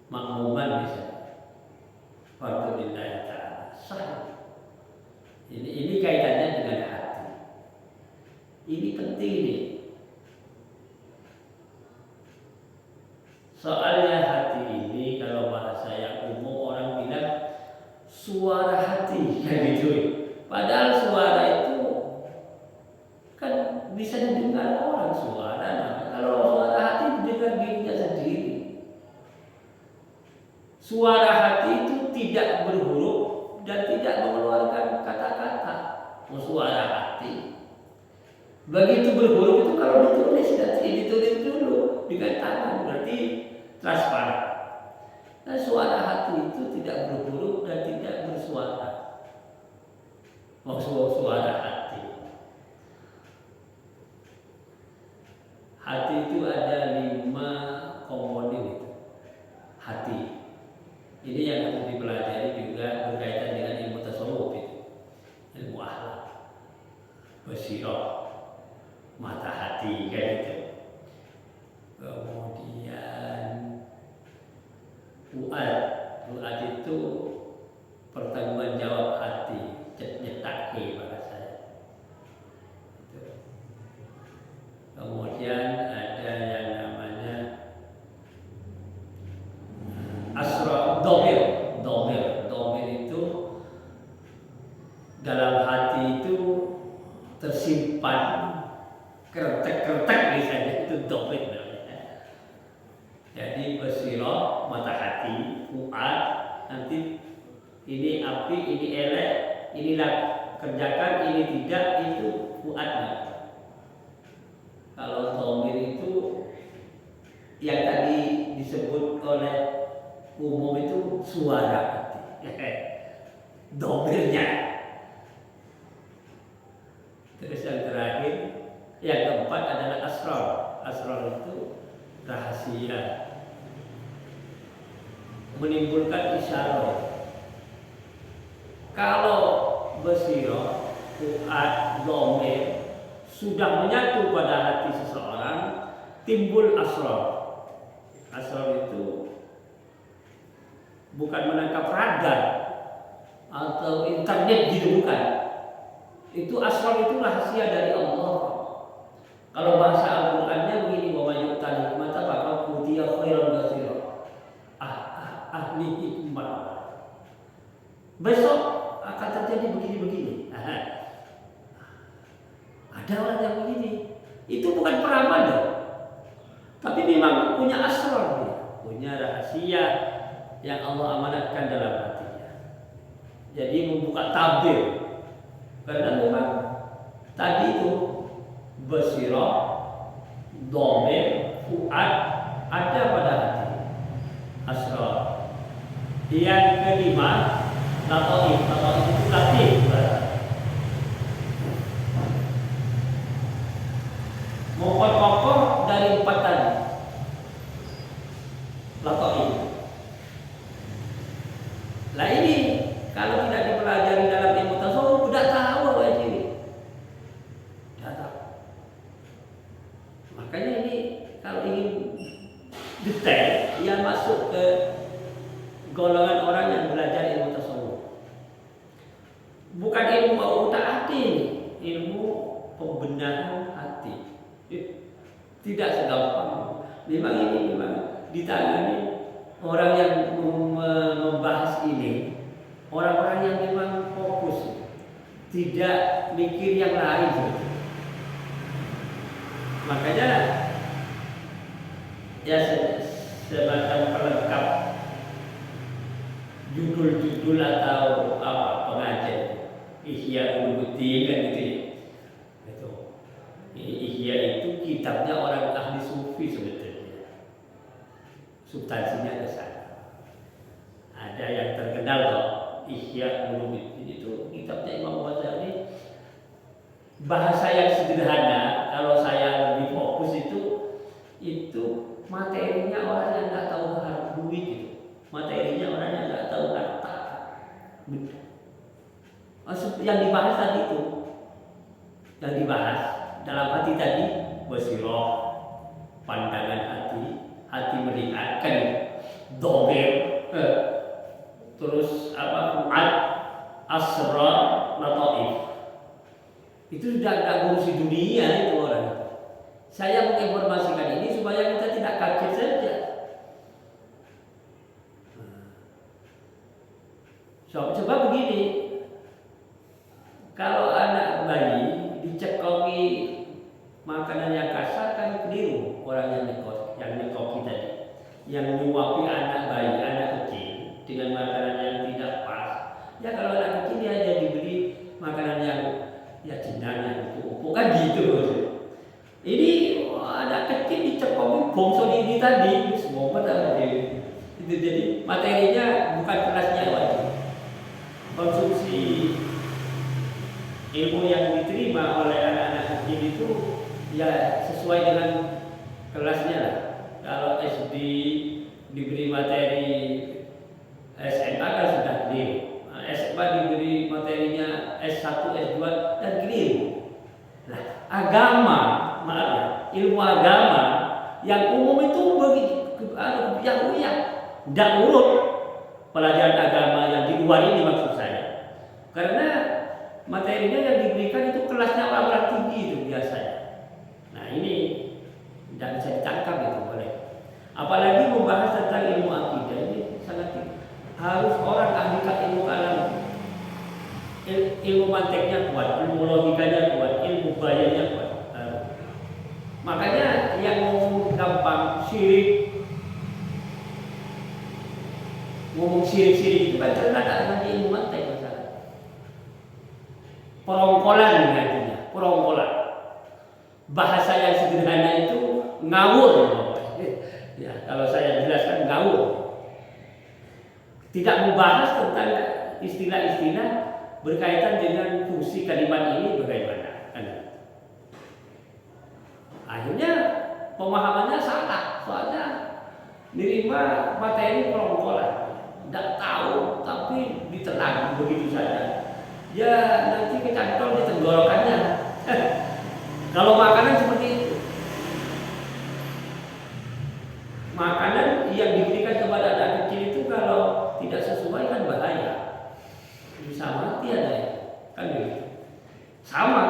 B: makmuman misalnya. Soalnya hati ini kalau bahasa yang umum orang bilang suara hati kayak gitu. Padahal suara itu kan bisa didengar orang suara. Nah, kalau suara hati didengar dirinya sendiri. Suara hati itu tidak berhuruf dan tidak mengeluarkan kata-kata. Suara hati. Begitu berhuruf itu kalau ditulis dulu dengan tangan berarti transparan. Nah, suara hati itu tidak berhuruf dan tidak bersuara. Suara hati. Hati itu ada 5 komponen itu. Hati. Ini yang harus dipelajari juga berkaitan dengan ilmu tasawuf itu. Ilmu akhlak. Basirah. Mata hati kayak gitu. Kemudian fuad itu pertanggungan jawab hati, nyetak bahasa saya. Kemudian ada yang namanya asra domir itu dalam hati itu tersimpan kertek misalnya itu domir namanya. Jadi basirah mata hati, fuad nanti ini api, ini elek, inilah kerjakan, ini tidak, itu fuadnya. Kalau domir itu yang tadi disebut oleh umum itu suara hati. Domirnya. Terus yang terakhir, yang keempat adalah asrar. Asrar itu rahasia, menimbulkan isyarat. Kalau basirah, fuad, domir sudah menyatu pada hati seseorang, timbul asrar. Asrar itu bukan menangkap radar atau internet gitu, bukan. Itu asrar itu rahasia dari Allah. Kalau bahasa Al-Qur'annya begini, wa may yu'tal hikmata faqad utiya khairan katsiran. Ahli hikmah. Besok akan terjadi begini-begini. Ada orang yang begini. Itu bukan peramal, tapi memang punya asrar, punya rahasia yang Allah amanatkan dalam hatinya. Jadi membuka tabir. Karena memang tadi itu basirah, domir, fuad ada pada hati. Asrar. Yang kelima, lataif. Lataif itu latif. Pokok-pokok dari 4 tadi. Lataif. Lah ini kalau tidak dipelajari dalam ilmu tasawuf, tidak tahu apa ini. Tidak tahu. Makanya ini kalau ingin detail, ia masuk ke golongan orang yang belajar ilmu tasawuf. Bukan ilmu ma'utaati, ilmu pembenahan hati. Tidak segampang. Memang ini memang ditangani orang yang membahas ini, orang-orang yang memang fokus, tidak mikir yang lain. Makanya ya semacam pelengkap judul-judul atau apa pengajian Ihya Ulumuddin kan gitu ya. Itu Ihya itu kitabnya orang ahli sufi sebetulnya. Substansinya ke sana. Ada yang terkenal loh, Ihya Ulumuddin itu kitabnya Imam Ghazali. Bahasa yang sederhana, kalau saya lebih fokus itu materinya orang yang nggak tahu duit itu. Materinya orang yang nggak tahu harta. Maksud yang dibahas tadi itu, yang dibahas dalam hati tadi, basirah, pandangan hati melihatkan, domir, terus fuad, asrar, lataif. Itu sudah nggak ngurusi dunia itu orang. Saya menginformasikan ini supaya kita tidak kaget saja. Sebab begini, kalau anak bayi dicekoki makanan yang kasar kan keliru orang yang nyekoki tadi, yang nyuapi anak bayi, anak kecil dengan makanan yang tidak pas. Ya kalau anak kecil dia aja diberi makanan yang ya jenang empuk kan gitu. Ini anak kecil dicekoki bongso ini tadi, semua pada itu jadi materinya bukan kelasnya wajib. Konsumsi ilmu yang diterima oleh anak-anak kecil itu ya sesuai dengan kelasnya lah. Kalau SD diberi materi SMA kan sudah keliru. SMA diberi materinya S1, S2 dan keliru. Nah, agama, maaf ya, ilmu agama yang umum itu begitu, yang tidak urut pelajaran agama yang di luar ini maksud saya. Karena materinya yang diberikan itu kelasnya orang-orang tinggi itu biasanya. Nah ini tidak bisa ditangkap itu boleh. Apalagi membahas tentang ilmu akidah ini sangat harus orang ahli ilmu kalam, ilmu manteknya kuat, ilmu logikanya kuat, ilmu bayarnya kuat. Makanya yang ngomong gampang ngomong sirik itu kan karena ada ilmu mantek masalah. Perongkolan artinya, perongkolan. Bahasa yang sederhana itu ngawur. Ya, kalau saya jelaskan ngawur. Tidak membahas tentang istilah-istilah berkaitan dengan fungsi kalimat ini bagaimana. Akhirnya pemahamannya salah, soalnya nerima materi perongkolan. Tidak tahu tapi ditelan begitu saja. Ya nanti kecantol di tenggorokannya. Kalau makanan seperti itu, makanan yang diberikan kepada anak kecil itu kalau tidak sesuai kan bahaya, bisa mati ada ya, kan begitu. Sama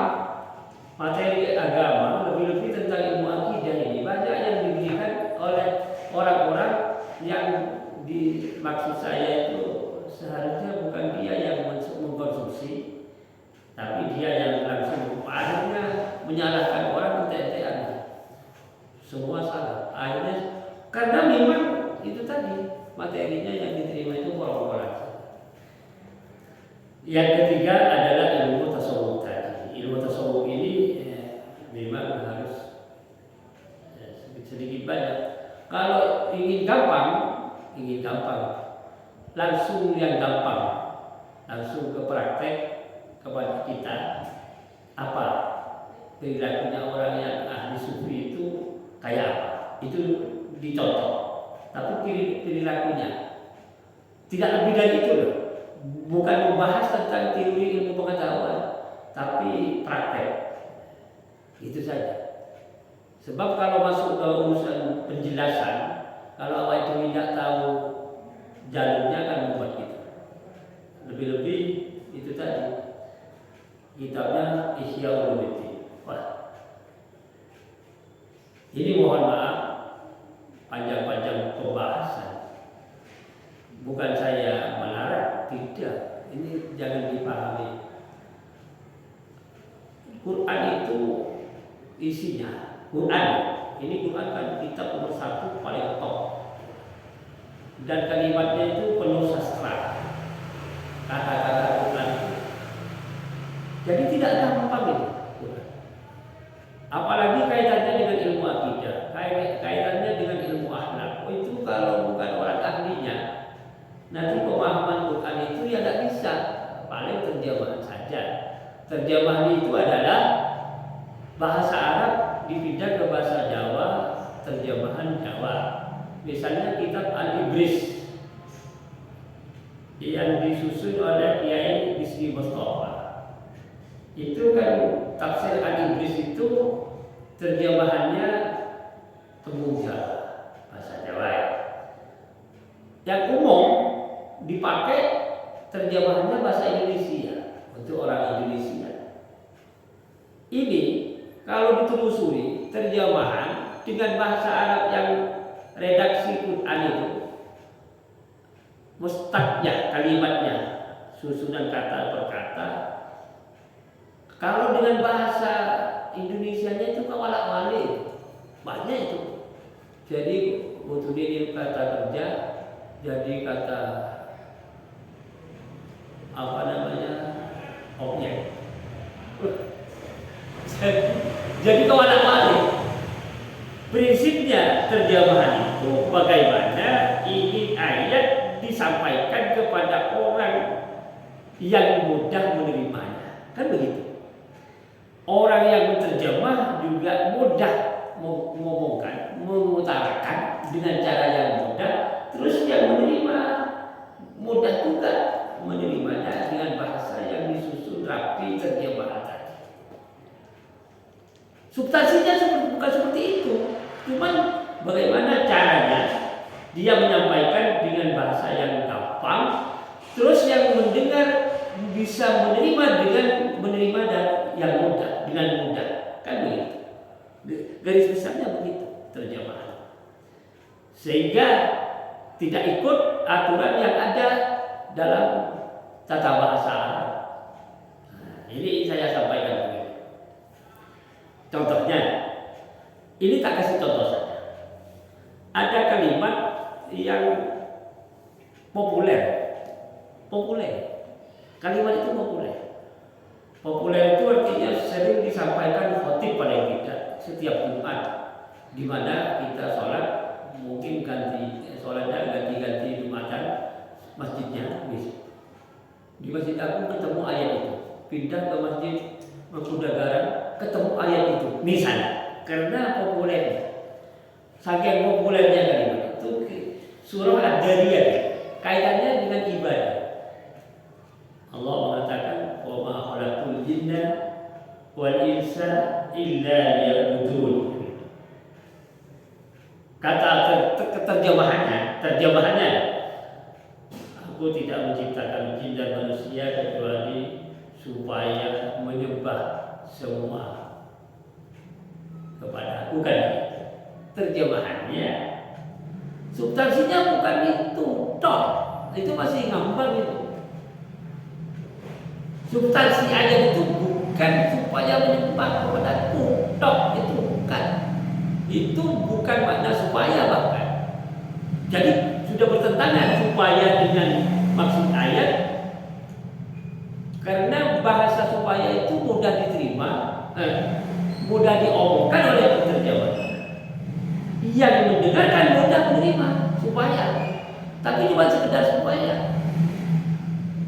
B: materi agama, lebih-lebih tentang ilmu akidah ini banyak yang diberikan oleh orang-orang yang dimaksud saya itu seharusnya bukan dia yang mengkonsumsi, tapi dia yang langsung akhirnya menyalahkan orang ente-entean. Semua salah. Akhirnya karena memang itu tadi materinya yang diterima itu orang-orang. Yang ketiga adalah ilmu tasawuf tadi. Ilmu tasawuf ini memang harus sedikit banyak. Kalau ingin gampang, langsung yang gampang, langsung ke praktek kepada kita apa perilakunya orang yang ahli sufi itu kayak apa, itu dicontoh. Tapi perilakunya tidak lebih dari itu loh, bukan membahas tentang teori ilmu pengetahuan, tapi praktek itu saja. Sebab kalau masuk ke urusan penjelasan, kalau awal itu tidak tahu jalurnya akan membuat kita. Lebih-lebih itu tadi kitabnya Ihya Ulumuddin. Wah, ini mohon maaf panjang-panjang pembahasan. Bukan saya melarang, tidak. Ini jangan dipahami. Quran itu isinya. Quran kan kitab nomor 1 paling top, dan kalimatnya itu penuh sastra, kata-kata Quran. Jadi tidak gampang itu Quran. Apalagi kaitannya dengan ilmu akidah, kaitannya dengan ilmu akhlak. Itu kalau bukan orang ahlinya, nanti pemahaman Quran itu ya tidak bisa, paling terjemahan saja. Terjemahan itu adalah bahasa Arab dipindah ke bahasa Jawa, terjemahan Jawa. Misalnya kitab Al-Ibris yang disusun oleh Kiai Bisri Mustafa, itu kan tafsir Al-Ibris itu terjemahannya tembung Jawa, bahasa Jawa. Yang umum dipakai terjemahannya bahasa Indonesia untuk orang Indonesia. Ini kalau ditelusuri terjemahan dengan bahasa Arab yang redaksi Quran itu, mustaqnya kalimatnya susunan kata per kata. Kalau dengan bahasa Indonesianya itu kawalak-walik, banyak itu. Jadi ini kata kerja, jadi kata apa namanya objek. Jadi kawalak-walik. Prinsipnya terjemahan itu bagaimana ini ayat disampaikan kepada orang yang mudah menerimanya, kan begitu. Orang yang menerjemah juga mudah mengomongkan, mengutarakan dengan cara yang mudah. Terus yang menerima mudah juga menerimanya dengan bahasa yang disusun rapi terjemahan tadi. Substansinya bukan seperti itu, cuman bagaimana caranya dia menyampaikan dengan bahasa yang gampang, terus yang mendengar bisa menerima dan yang mudah, dengan mudah, kan begitu. Garis besarnya begitu terjemahan, sehingga tidak ikut aturan yang ada dalam tata bahasa Arab. Nah, ini saya sampaikan begini. Contohnya, ini tak kasih contoh saja. Ada kalimat yang populer. Kalimat itu populer. Populer itu artinya sering disampaikan khotib pada kita setiap Jumat, di mana kita sholat mungkin sholatnya ganti Jumatan masjidnya. Di masjid aku ketemu ayat itu, pindah ke masjid Mangkunegaran ketemu ayat itu, misalnya, karena populernya, saking populernya kalimat itu surah Ad-Dariyat kaitannya dengan ibadah. Allah mengatakan wa ma khalaqul jinna wal insa illa liya'budun. Kata terjemahannya, aku tidak menciptakan jin dan manusia kecuali supaya menyembah semua kepada aku, kan? Terjemahannya, substansinya bukan itu, toh itu masih ngambang itu. Substansi ayat itu bukan supaya menyembah kepadaku, toh itu bukan. Itu bukan makna supaya bahkan. Jadi sudah bertentangan supaya dengan maksud ayat, karena bahasa supaya itu mudah diterima, mudah diomongkan oleh penerjemah. Yang mendengarkan mudah menerima supaya, tapi cuma sekedar supaya,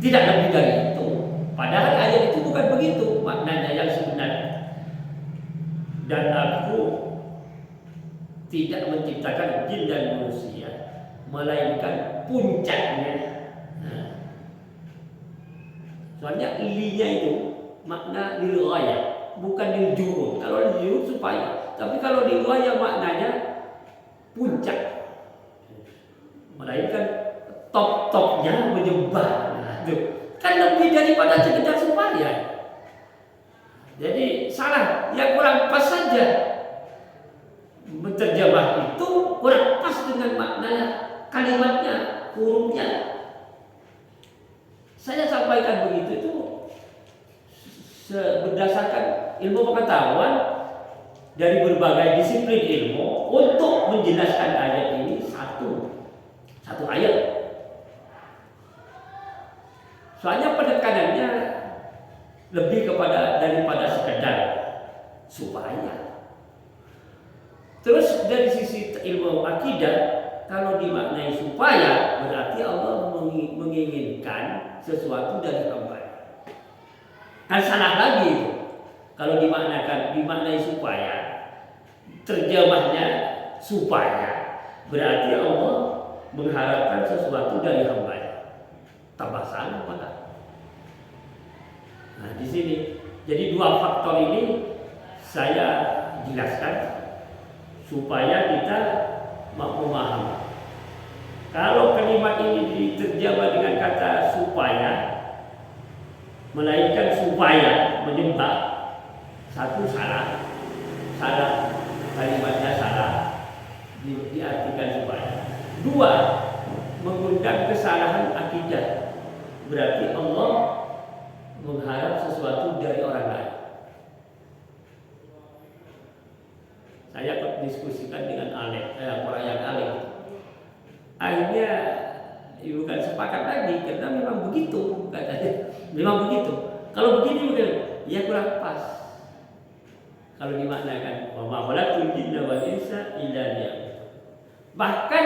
B: tidak lebih dari itu. Padahal ayat itu bukan begitu maknanya yang sebenarnya. Dan aku tidak menciptakan jin dan manusia, melainkan puncaknya. Soalnya linya itu makna lilghayah, bukan liljurud. Kalau liljurud supaya, tapi kalau lilghayah maknanya puncak, melainkan top-topnya menyembah. Kan lebih daripada sekedar supaya. Jadi salah, yang kurang pas saja. Menerjemah itu kurang pas dengan maknanya, kalimatnya, hurufnya. Saya sampaikan begitu itu berdasarkan ilmu pengetahuan dari berbagai disiplin ilmu untuk menjelaskan ayat ini satu ayat. Soalnya penekanannya lebih daripada sekedar supaya. Terus dari sisi ilmu akidah, kalau dimaknai supaya berarti Allah menginginkan sesuatu dari hamba. Kan salah lagi itu. Kalau dimaknai supaya, terjemahnya supaya berarti Allah mengharapkan sesuatu dari hamba. Tambah salah maka. Nah di sini, jadi dua faktor ini saya jelaskan supaya kita memahami. Kalau kalimat ini diterjemah dengan kata supaya, melainkan supaya menyembah, satu salah kalimatnya salah diartikan supaya. Dua, mengundang kesalahan akidah. berarti Allah mengharap sesuatu dari orang lain. Saya berdiskusikan dengan orang yang alim. Akhirnya bukan sepakat lagi karena memang begitu katanya. Memang begitu. Kalau begini mungkin ya kurang pas. Kalau dimaknakan wa ma khalaqtul jinna wal insa illa liya'budun. Bahkan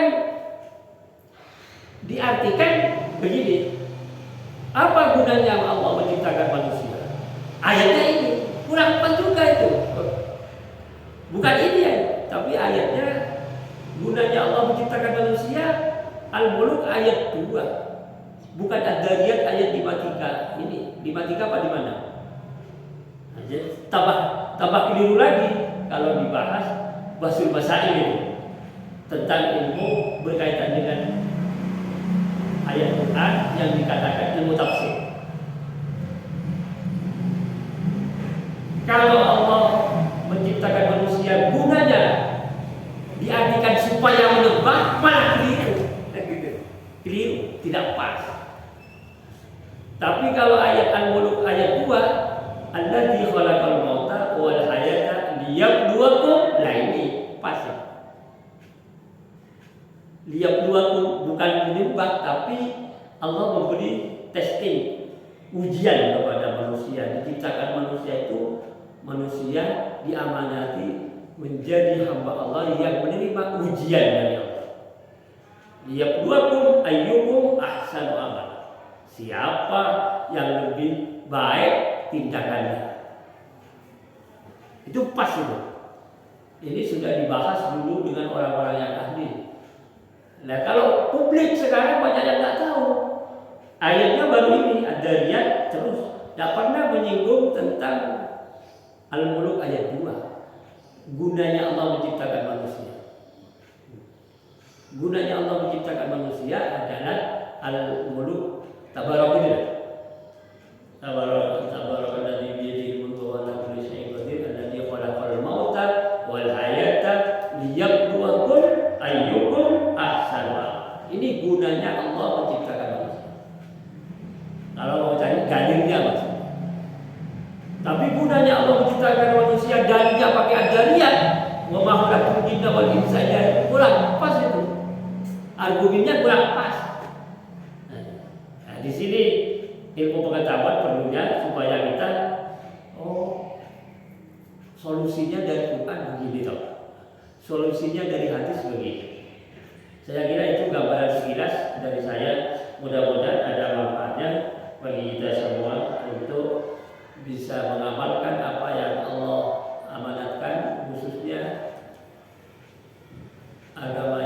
B: diartikan begini. Apa gunanya Allah menciptakan manusia? Ayatnya ini kurang pas juga itu. Bukan ini ya, tapi ayatnya gunanya Allah menciptakan manusia Al-Muluk ayat 2. Bukan Ad-Dariyat ayat 53. Ini 53 apa di mana? Tambah keliru lagi kalau dibahas Basul Masail itu tentang ilmu berkaitan dengan ayat Quran yang dikatakan ilmu tafsir. Kalau Allah menciptakan manusia gunanya diartikan supaya menebak, malah keliru, tidak pas. Tapi kalau ayat Al-Muluk ayat 2, alladzi khalaqal mauta wal hayata liyabluwakum, lah ini pas ya. Liyabluwakum bukan menebak, tapi Allah memberi testing, ujian kepada manusia. Diciptakan manusia itu manusia diamanati menjadi hamba Allah yang menerima ujian dari Allah. Liyabluwakum ayyukum ahsanu amala. Siapa yang lebih baik tindakannya. Itu pas itu. Ini sudah dibahas dulu dengan orang-orang yang ahli. Nah kalau publik sekarang banyak yang nggak tahu. Ayatnya baru ini ada lihat terus. Tidak pernah menyinggung tentang Al-Muluk ayat 2. Gunanya Allah menciptakan manusia. Gunanya Allah menciptakan manusia adalah Al-Muluk tabarakillah. Tabarakalladzi biyadihi mulku wa ala kulli syai'in qadir alladzi khalaqal mauta wal hayata liyabluwakum ayyukum ahsanu amala. Ini gunanya Allah menciptakan manusia. Kalau mau cari dalilnya maksudnya. Tapi gunanya Allah menciptakan manusia dalilnya pakai ajariyat. Wa ma khalaqtul jinna wal insa illa kurang pas itu. Argumennya kurang pas. Nah, di sini ilmu pengetahuan perlunya supaya kita solusinya dari Quran begini toh. Solusinya dari hadis begini. Saya kira itu gambaran sekilas dari saya. Mudah-mudahan ada manfaatnya bagi kita semua untuk bisa mengamalkan apa yang Allah amanatkan, khususnya agama